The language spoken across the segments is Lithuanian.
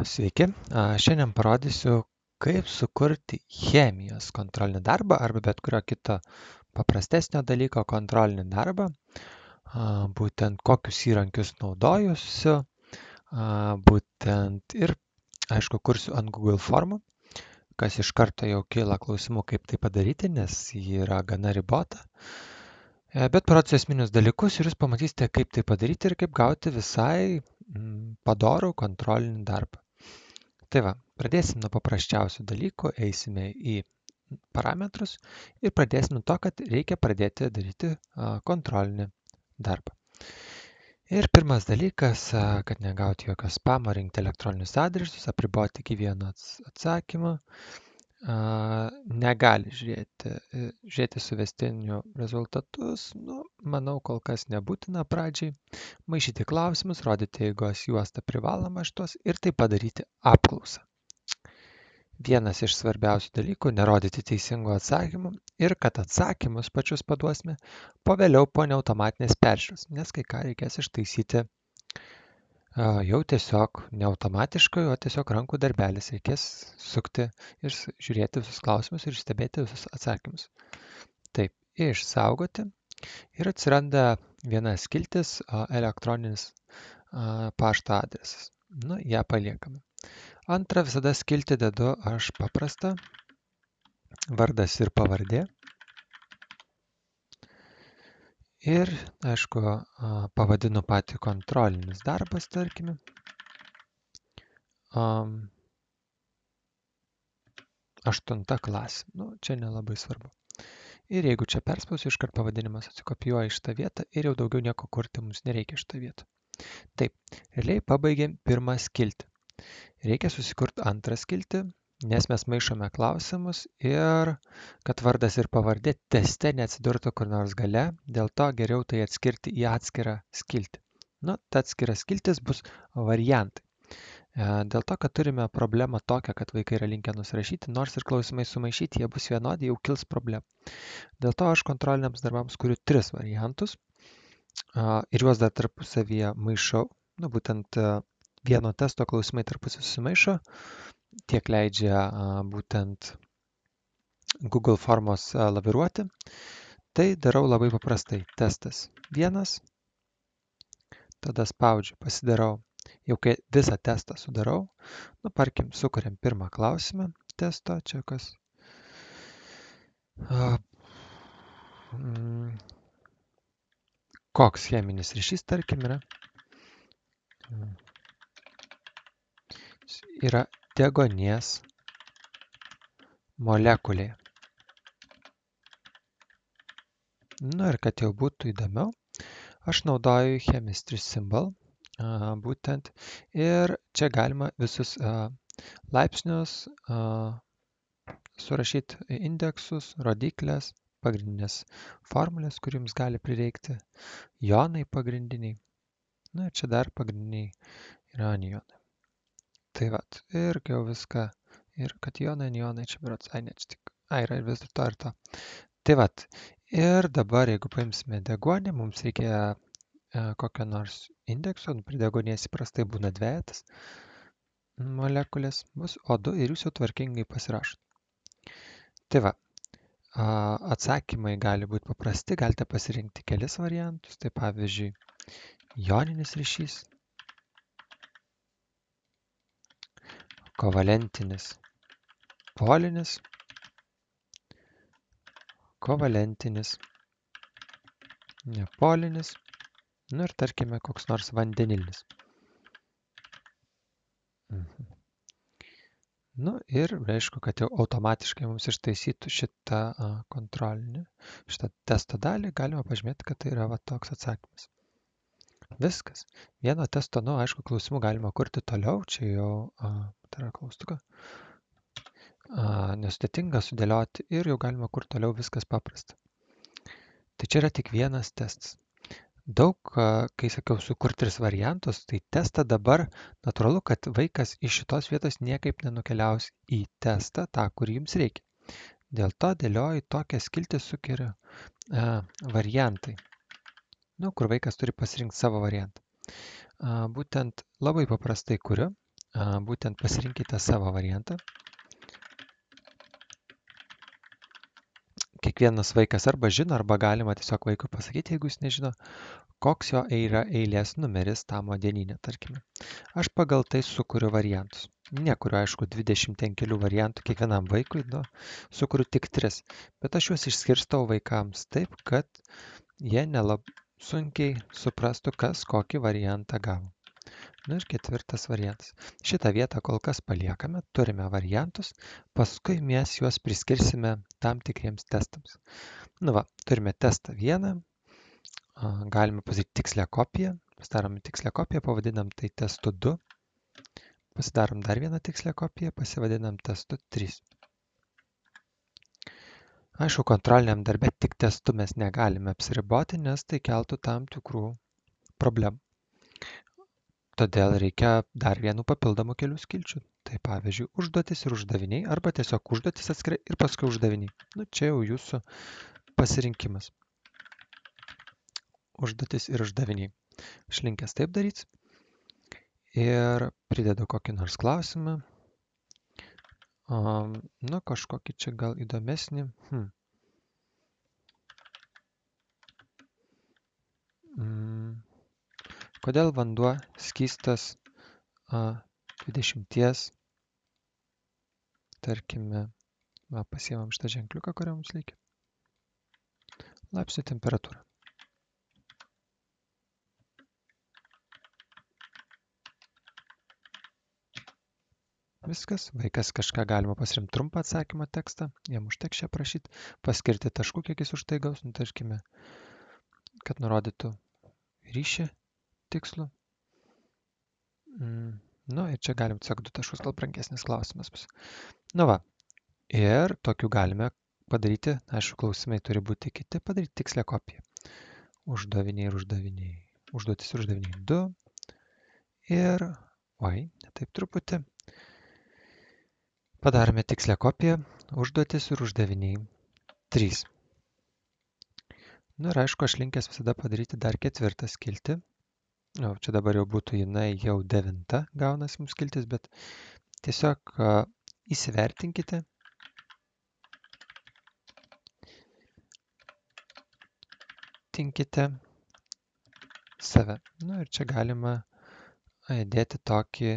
Sveiki, šiandien parodysiu, kaip sukurti chemijos kontrolinį darbą arba bet kurio kito paprastesnio dalyko kontrolinį darbą. Būtent kokius įrankius naudosiu, būtent ir, aišku, kursiu ant Google formų, kas iš karto jau kyla klausimų, kaip tai padaryti, nes ji yra gana ribota. Bet parodysiu esminius dalykus ir jūs pamatysite, kaip tai padaryti ir kaip gauti visai padorų kontrolinį darbą. Tai va, pradėsim nuo paprasčiausių dalykų, eisime į parametrus ir pradėsim nuo to, kad reikia pradėti daryti kontrolinį darbą. Ir pirmas dalykas, kad negauti jokio spamo, rinkti elektroninius adresus, apriboti iki vieno atsakymo. Negali žiūrėti suvestinių rezultatus, manau, kol kas nebūtina pradžiai. Maišyti klausimus, rodyti eigos juostą privaloma šitos ir tai padaryti apklausą. Vienas iš svarbiausių dalykų - nerodyti teisingų atsakymų ir kad atsakymus pačius paduosime vėliau po neautomatinės peržiūros, nes kai ką reikės ištaisyti jau tiesiog ne automatiškai, o tiesiog rankų darbelis. Reikės sukti ir žiūrėti visus klausimus ir stebėti visus atsakymus. Taip, išsaugoti ir atsiranda viena skiltis elektroninis pašto adresas. Ją paliekame. Antrą visada skiltį dedu aš paprastą, vardas ir pavardė. Ir, aišku, pavadinu patį kontrolinis darbas, tarkime. 8 klasė. Čia nelabai svarbu. Ir jeigu čia perspausiu, iškart pavadinimas atsikopijuoja iš tą vietą ir jau daugiau nieko kurti mums nereikia šitą vietą. Taip, realiai pabaigėm pirmą skiltį. Reikia susikurti antrą skiltį, nes mes maišome klausimus ir kad vardas ir pavardė teste neatsidurtų kur nors gale, dėl to geriau tai atskirti į atskirą skiltį. Ta atskira skiltis bus variantai. Dėl to, kad turime problemą tokią, kad vaikai yra linkę nusirašyti, nors ir klausimai sumaišyti, jie bus vienodi, jau kils problemų. Dėl to aš kontroliniams darbams kuriu 3 variantus ir juos dar tarpusavyje maišau. Būtent vieno testo klausimai tarpusavy susimaišo, tiek leidžia būtent Google formos laviruoti. Tai darau labai paprastai. Testas 1, tada spaudžiu, pasidarau. Jau kai visą testą sudarau, tarkim, sukuriam pirmą klausimą testo, čia kas. Koks cheminis ryšys, tarkim, yra? Yra deguonies molekulė. Ir kad jau būtų įdomiau, aš naudoju chemistry symbol, būtent, ir čia galima visus laipsnius surašyti, indeksus, rodiklės, pagrindinės formulės, kur jums gali prireikti, jonai pagrindiniai, ir čia dar pagrindiniai yra anionai. Tai vat, ir jau viską, ir kad jonai, anionai, čia berods, yra ir vis to ir to. Tai vat, ir dabar, jeigu paimsime deguonį, mums reikia kokio nors indekso, prie deguonies įprastai būna dvejetas molekulės, bus O2 ir jūs jau tvarkingai pasirašot. Tai va, atsakymai gali būti paprasti, galite pasirinkti kelis variantus, tai pavyzdžiui, joninis ryšys, kovalentinis, polinis, kovalentinis, nepolinis, ir tarkime koks nors vandenilinis. Ir aišku, kad jau automatiškai mums ištaisytų šitą testo dalį, galima pažymėti, kad tai yra toks atsakymas. Viskas. Vieno testo, aišku, klausimų galima kurti toliau, čia jau tai yra klaustuką. Nesudėtinga sudėlioti ir jau galima kurti toliau, viskas paprasta. Tai čia yra tik vienas testas. Daug, kai sakiau, sukurti 3 variantus, tai testą dabar natūralu, kad vaikas iš šitos vietos niekaip nenukeliaus į testą, tą, kurį jums reikia. Dėl to dėlioju tokią skiltį sukeriu variantai, kur vaikas turi pasirinkti savo variantą. Būtent labai paprastai kuriu, būtent pasirinkite savo variantą. Kiekvienas vaikas arba žino, arba galima tiesiog vaikui pasakyti, jeigu jis nežino, koks jo yra eilės numeris tamo dieninė, tarkime. Aš pagal tai sukuriu variantus. Nekuriu, aišku, 20 ten kelių variantų kiekvienam vaikui, sukuriu tik 3. Bet aš juos išskirstau vaikams taip, kad jie sunkiai suprastų, kas kokį variantą gavo. Ir 4 variantas. Šitą vietą kol kas paliekame, turime variantus, paskui mes juos priskirsime tam tikriems testams. Turime testą 1, galime pasidaryti tikslę kopiją, pasidarom tikslę kopiją, pavadinam tai testu 2, pasidarom dar vieną tikslę kopiją, pasivadinam testu 3. Aišku, kontroliniam darbe tik testu mes negalime apsiriboti, nes tai keltų tam tikrų problemų. Todėl reikia dar vienų papildomų kelių skilčių. Tai pavyzdžiui, užduotis ir uždaviniai, arba tiesiog užduotis atskirai ir paskui uždaviniai. Čia jau jūsų pasirinkimas. Užduotis ir uždaviniai. Aš linkęs taip daryti. Ir pridedu kokį nors klausimą. Kažkokį čia gal įdomesnį. Kodėl vanduo skystas 20, tarkime, pasiemam šitą ženkliuką, kurio mums reikia, laipsnių temperatūra. Viskas, vaikas kažką galima pasirinkti trumpą atsakymo tekstą, jam užteks čia prašyti, paskirti taškų, kiek jis už tai gaus, tarkime, kad nurodytų ryšį tikslų. Ir čia galim tiesiog 2 taškus, gal brangesnis klausimas bus. Ir tokių galime padaryti, aišku, klausimai turi būti kiti, padaryti tikslę kopiją. Uždaviniai ir uždaviniai. Užduotis ir uždaviniai 2. Ir, taip truputį. Padarome tikslę kopiją, užduotis ir uždaviniai 3. Ir aišku, aš linkęs visada padaryti dar 4 skiltį. Čia dabar jau būtų jinai jau 9 gaunasi mums skiltis, bet tiesiog įsivertinkite. Tinkite save. Ir čia galima dėti tokį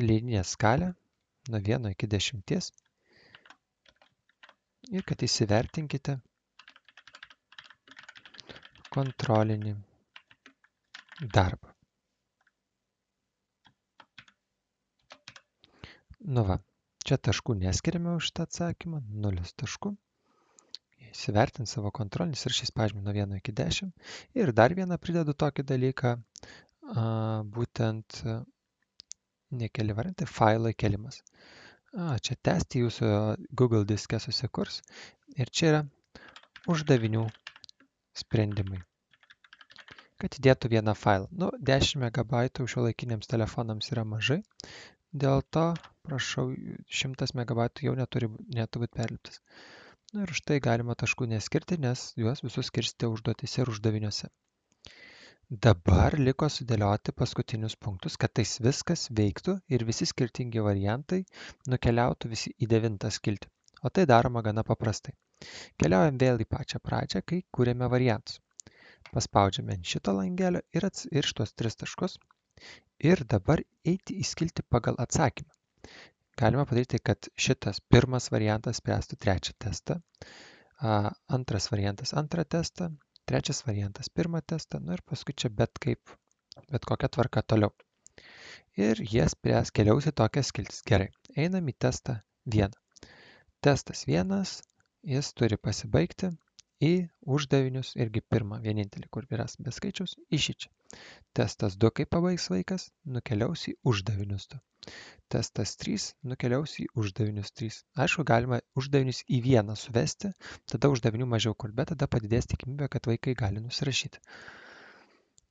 linijinę skalę nuo 1 iki 10. Ir kad įsivertinkite kontrolinį darbą. Čia taškų neskiriame už šitą atsakymą, 0 taškų. Įsivertinti savo kontrolinis ir šis pažymį nuo 1 iki 10. Ir dar vieną pridedu tokį dalyką, būtent nekeli variantai, failo įkelimas. Čia tęsti jūsų Google diske susikurs. Ir čia yra uždavinių sprendimai. Kad įdėtų vieną failą. 10 MB šiuolaikiniams telefonams yra mažai. Dėl to, prašau, 100 MB jau neturėtų būti perliptas. Ir už tai galima taškų neskirti, nes juos visus skirsite užduotise ir uždaviniuose. Dabar liko sudėlioti paskutinius punktus, kad tais viskas veiktų ir visi skirtingi variantai nukeliautų visi į 9 skiltį. O tai daroma gana paprastai. Keliaujam vėl į pačią pradžią, kai kūrėme variantus. Paspaudžiame ant šito langelio ir šitos 3 taškus. Ir dabar eiti į skiltį pagal atsakymą. Galima padaryti, kad šitas pirmas variantas spręstų 3 testą, antras variantas 2 testą, 3 variantas 1 testą, ir paskui čia bet kokia tvarka toliau. Ir jie spręs, keliausi tokias skiltis. Gerai, einam į testą 1. Testas 1, jis turi pasibaigti į uždavinius, irgi pirmą, vienintelį, kur yra be skaičiaus, į šičia. Testas 2, kai pabaigs vaikas, nukeliaus į uždavinius 2. Testas 3, nukeliaus į uždavinius 3. Aišku, galima uždavinius į vieną suvesti, tada uždavinių mažiau kur, bet tada padidės tikimybė, kad vaikai gali nusirašyti.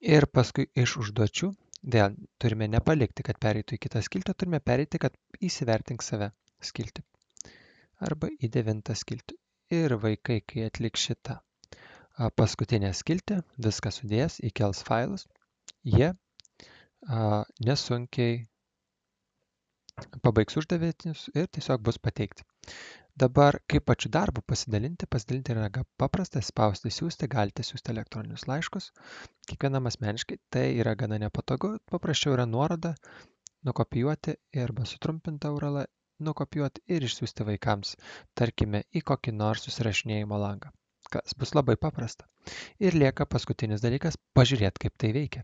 Ir paskui iš užduočių, vėl turime nepalikti, kad pereitų į kitą skiltį, turime pereiti, kad įsivertink save skiltį. Arba į 9 skiltį. Ir vaikai, kai atliks šitą paskutinę skiltį, viską sudės, įkels failus, jie nesunkiai pabaigs uždavinius ir tiesiog bus pateikti. Dabar, kaip pačiu darbu pasidalinti yra paprasta, spausti siūsti, galite siūsti elektroninius laiškus, kiekvienam asmeniškai, tai yra gana nepatogu, paprasčiau yra nuorodą nukopijuoti arba sutrumpintą URL nukopijuoti ir išsiųsti vaikams, tarkime, į kokį nors susirašinėjimo langą, kas bus labai paprasta. Ir lieka paskutinis dalykas - pažiūrėti, kaip tai veikia.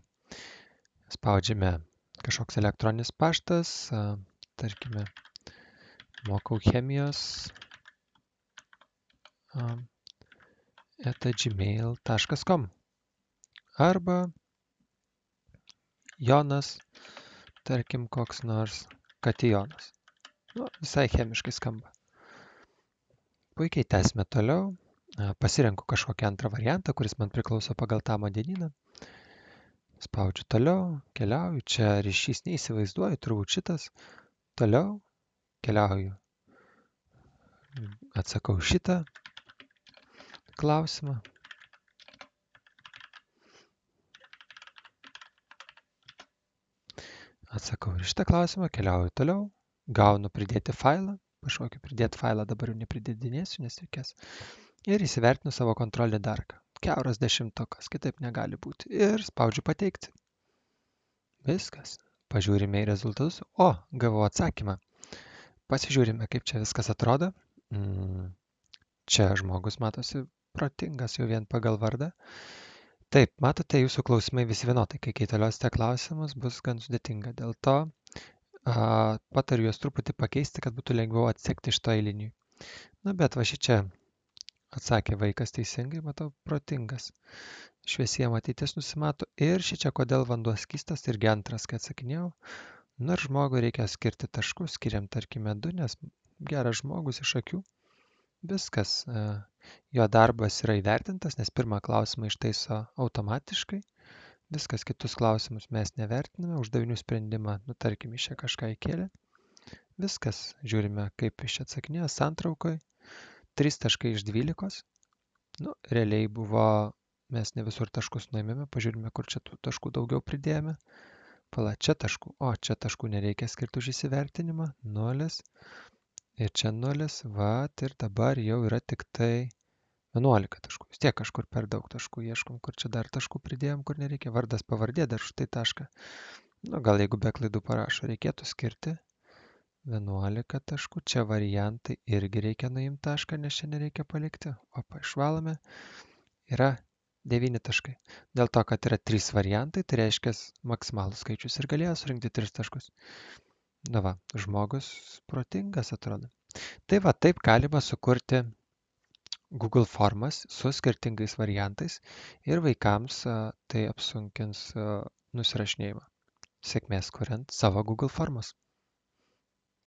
Spaudžiame kažkoks elektroninis paštas, tarkime, mokau chemijos @gmail.com arba Jonas, tarkim, koks nors Katijonas. Visai chemiškai skamba. Puikiai tęsime toliau. Pasirenku kažkokį antrą variantą, kuris man priklauso pagal tamo dienyną. Spaudžiu toliau, keliauju. Čia ryšys neįsivaizduoju, turbūt šitas. Toliau keliauju. Atsakau šitą klausimą. Atsakau ir šitą klausimą, keliauju toliau. Gaunu pridėti failą. Kažkokį pridėti failą dabar jau nepridėdinėsiu, nes reikės. Ir įsivertinu savo kontrolinį darbą. Kiauras 10, kitaip negali būti. Ir spaudžiu pateikti. Viskas. Pažiūrime į rezultatus. O, gavau atsakymą. Pasižiūrime, kaip čia viskas atrodo. Čia žmogus matosi protingas jau vien pagal vardą. Taip, matote, jūsų klausimai visi vienodai. Kai kaitaliosite klausimus, bus gan sudėtinga. Dėl to patariu juos truputį pakeisti, kad būtų lengviau atsekti iš to eilinių. Bet va šičia atsakė vaikas teisingai, matau, protingas. Šviesyje matytis nusimato. Ir šičia kodėl vanduo skystas irgi antras, kai atsakinėjau. Ir žmogui reikia skirti taškus, skiriam tarkime 2, nes geras žmogus iš akių. Viskas. Jo darbas yra įvertintas, nes pirmą klausimą ištaiso automatiškai. Viskas, kitus klausimus mes nevertiname, uždavinių sprendimą, tarkim, iš čia kažką įkėlė. Viskas, žiūrime, kaip iš čia atsakinėjo, santraukoje 3 taškai iš 12. Realiai buvo, mes ne visur taškus nuėmėme, pažiūrime, kur čia tų taškų daugiau pridėjome. Pala, čia taškų, čia taškų nereikia skirti už įsivertinimą, 0. Ir čia 0, ir dabar jau yra tik tai 11 taškų. Vis tiek kažkur per daug taškų ieškom, kur čia dar taškų pridėjom, kur nereikia. Vardas pavardė dar štai tašką. Gal jeigu be klaidų parašo, reikėtų skirti 11 taškų. Čia variantai irgi reikia nuimti tašką, nes čia nereikia palikti. Išvalome. Yra 9 taškai. Dėl to, kad yra 3 variantai, tai reiškia maksimalus skaičius ir galėjo surinkti 3 taškus. Žmogus protingas atrodo. Tai taip galima sukurti Google formas su skirtingais variantais ir vaikams tai apsunkins nusirašinėjimą. Sėkmės kuriant savo Google formas.